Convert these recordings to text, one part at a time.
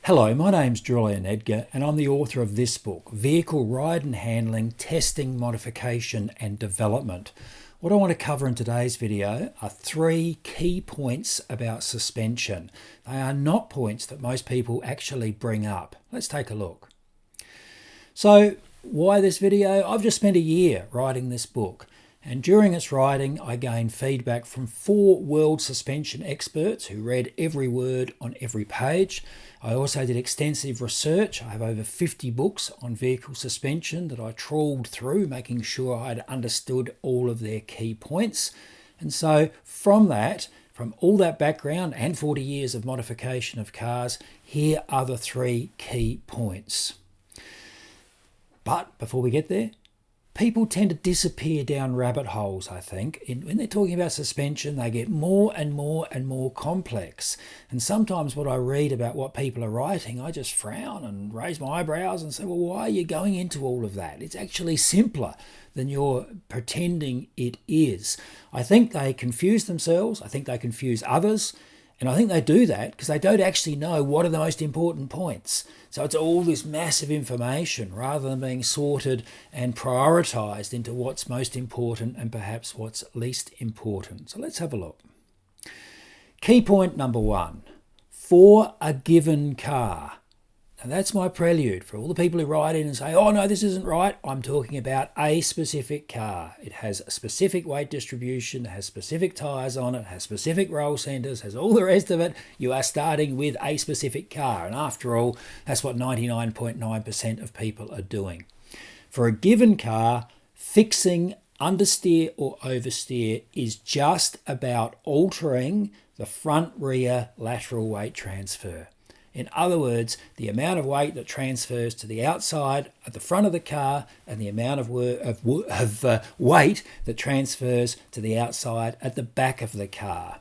Hello, my name's Julian Edgar and I'm the author of this book, Vehicle Ride and Handling, Testing, Modification and Development. What I want to cover in today's video are 3 key points about suspension. They are not points that most people actually bring up. Let's take a look. So, why this video? I've just spent a year writing this book. And during its writing, I gained feedback from 4 world suspension experts who read every word on every page. I also did extensive research. I have over 50 books on vehicle suspension that I trawled through, making sure I'd understood all of their key points. And so from all that background and 40 years of modification of cars, here are the 3 key points. But before we get there, people tend to disappear down rabbit holes, I think. When they're talking about suspension, they get more and more and more complex. And sometimes when I read about what people are writing, I just frown and raise my eyebrows and say, well, why are you going into all of that? It's actually simpler than you're pretending it is. I think they confuse themselves. I think they confuse others. And I think they do that because they don't actually know what are the most important points. So it's all this massive information rather than being sorted and prioritised into what's most important and perhaps what's least important. So let's have a look. Key point number 1, for a given car. And that's my prelude for all the people who write in and say, oh no, this isn't right. I'm talking about a specific car. It has a specific weight distribution, it has specific tyres on it, has specific roll centres, has all the rest of it. You are starting with a specific car. And after all, that's what 99.9% of people are doing. For a given car, fixing understeer or oversteer is just about altering the front, rear, lateral weight transfer. In other words, the amount of weight that transfers to the outside at the front of the car and the amount of weight that transfers to the outside at the back of the car.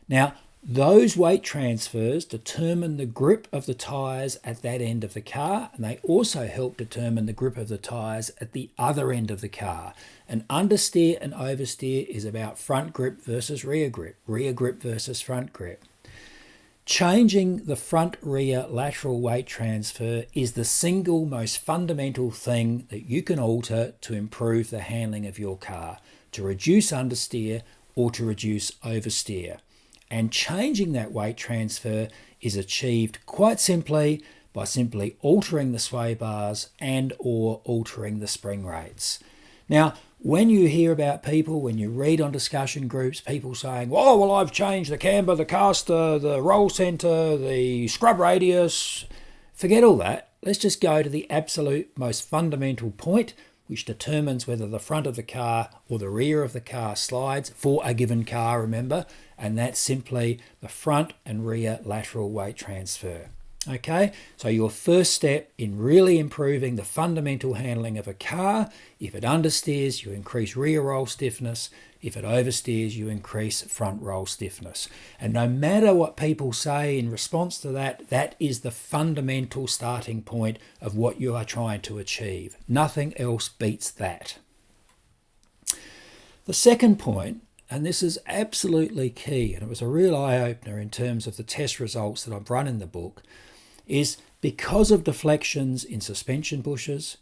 Now, those weight transfers determine the grip of the tyres at that end of the car, and they also help determine the grip of the tyres at the other end of the car. And understeer and oversteer is about front grip versus rear grip versus front grip. Changing the front-rear lateral weight transfer is the single most fundamental thing that you can alter to improve the handling of your car, to reduce understeer or to reduce oversteer. And changing that weight transfer is achieved quite simply by simply altering the sway bars and or altering the spring rates. Now, when you hear about people, when you read on discussion groups, people saying, oh, well, I've changed the camber, the caster, the roll centre, the scrub radius, forget all that. Let's just go to the absolute most fundamental point, which determines whether the front of the car or the rear of the car slides for a given car, remember, and that's simply the front and rear lateral weight transfer. Okay, so your first step in really improving the fundamental handling of a car, if it understeers, you increase rear roll stiffness. If it oversteers, you increase front roll stiffness. And no matter what people say in response to that, that is the fundamental starting point of what you are trying to achieve. Nothing else beats that. The second point, and this is absolutely key, and it was a real eye-opener in terms of the test results that I've run in the book, is because of deflections in suspension bushes,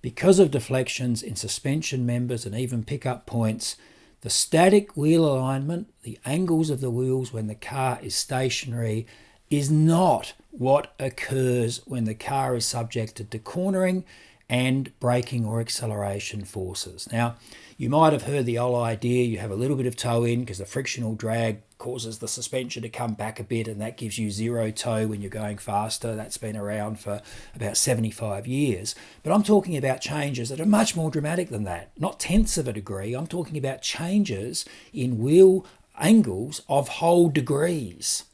because of deflections in suspension members and even pickup points, the static wheel alignment, the angles of the wheels when the car is stationary, is not what occurs when the car is subjected to cornering and braking or acceleration forces. Now, you might have heard the old idea, you have a little bit of toe in because the frictional drag causes the suspension to come back a bit and that gives you zero toe when you're going faster. That's been around for about 75 years. But I'm talking about changes that are much more dramatic than that. Not tenths of a degree. I'm talking about changes in wheel angles of whole degrees.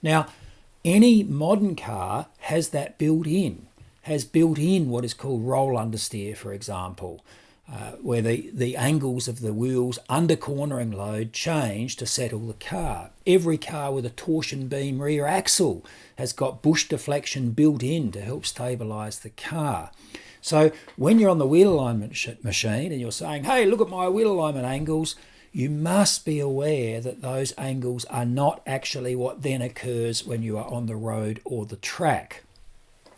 Now, any modern car has that built in. Has built in what is called roll understeer, for example, where the angles of the wheels under cornering load change to settle the car. Every car with a torsion beam rear axle has got bush deflection built in to help stabilise the car. So when you're on the wheel alignment machine and you're saying, hey, look at my wheel alignment angles, you must be aware that those angles are not actually what then occurs when you are on the road or the track.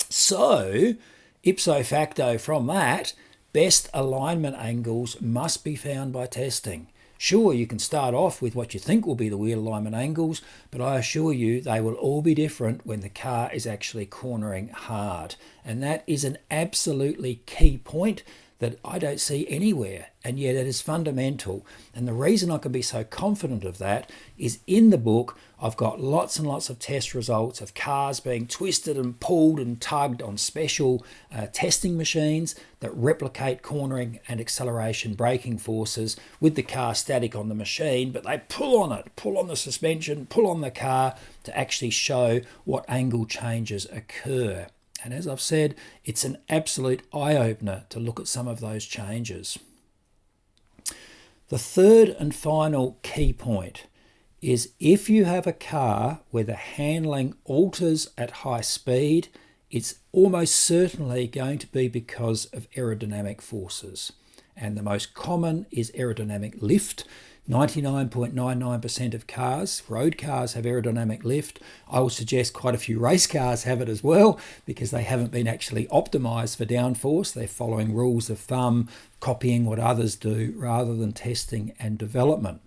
So, ipso facto from that, best alignment angles must be found by testing. Sure, you can start off with what you think will be the wheel alignment angles, but I assure you they will all be different when the car is actually cornering hard. And that is an absolutely key point that I don't see anywhere, and yet it is fundamental. And the reason I can be so confident of that is in the book I've got lots and lots of test results of cars being twisted and pulled and tugged on special testing machines that replicate cornering and acceleration braking forces with the car static on the machine, but they pull on it, pull on the suspension, pull on the car to actually show what angle changes occur. And as I've said, it's an absolute eye-opener to look at some of those changes. The third and final key point is if you have a car where the handling alters at high speed, it's almost certainly going to be because of aerodynamic forces. And the most common is aerodynamic lift. 99.99% of cars, road cars, have aerodynamic lift. I would suggest quite a few race cars have it as well because they haven't been actually optimized for downforce. They're following rules of thumb, copying what others do rather than testing and development.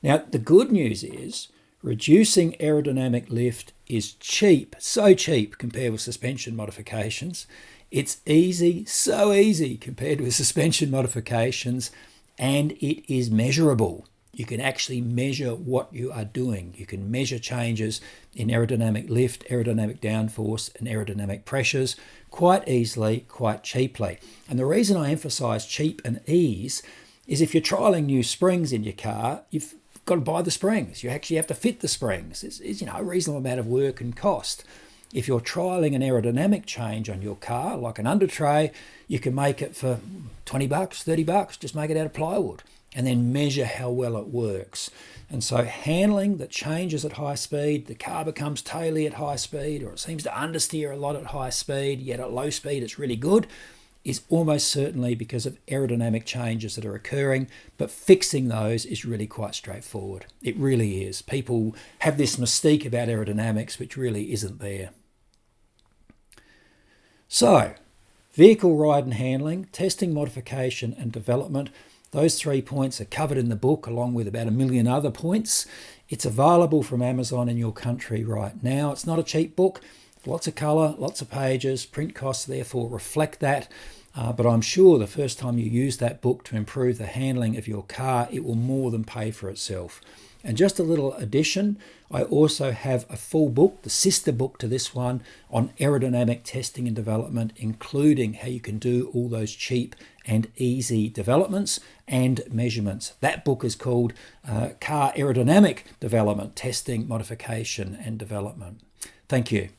Now, the good news is reducing aerodynamic lift is cheap, so cheap compared with suspension modifications. It's easy, so easy compared with suspension modifications, and it is measurable. You can actually measure what you are doing. You can measure changes in aerodynamic lift, aerodynamic downforce, and aerodynamic pressures quite easily, quite cheaply. And the reason I emphasize cheap and ease is if you're trialing new springs in your car, you've got to buy the springs. You actually have to fit the springs. It's a reasonable amount of work and cost. If you're trialing an aerodynamic change on your car, like an under tray, you can make it for $20, $30, just make it out of plywood and then measure how well it works. And so handling that changes at high speed, the car becomes taily at high speed, or it seems to understeer a lot at high speed, yet at low speed it's really good, is almost certainly because of aerodynamic changes that are occurring, but fixing those is really quite straightforward. It really is. People have this mystique about aerodynamics, which really isn't there. So, vehicle ride and handling, testing, modification and development, those 3 points are covered in the book along with about 1 million other points. It's available from Amazon in your country right now. It's not a cheap book. Lots of colour, lots of pages. Print costs therefore reflect that. But I'm sure the first time you use that book to improve the handling of your car, it will more than pay for itself. And just a little addition, I also have a full book, the sister book to this one, on aerodynamic testing and development, including how you can do all those cheap and easy developments and measurements. That book is called Car Aerodynamic Development, Testing, Modification and Development. Thank you.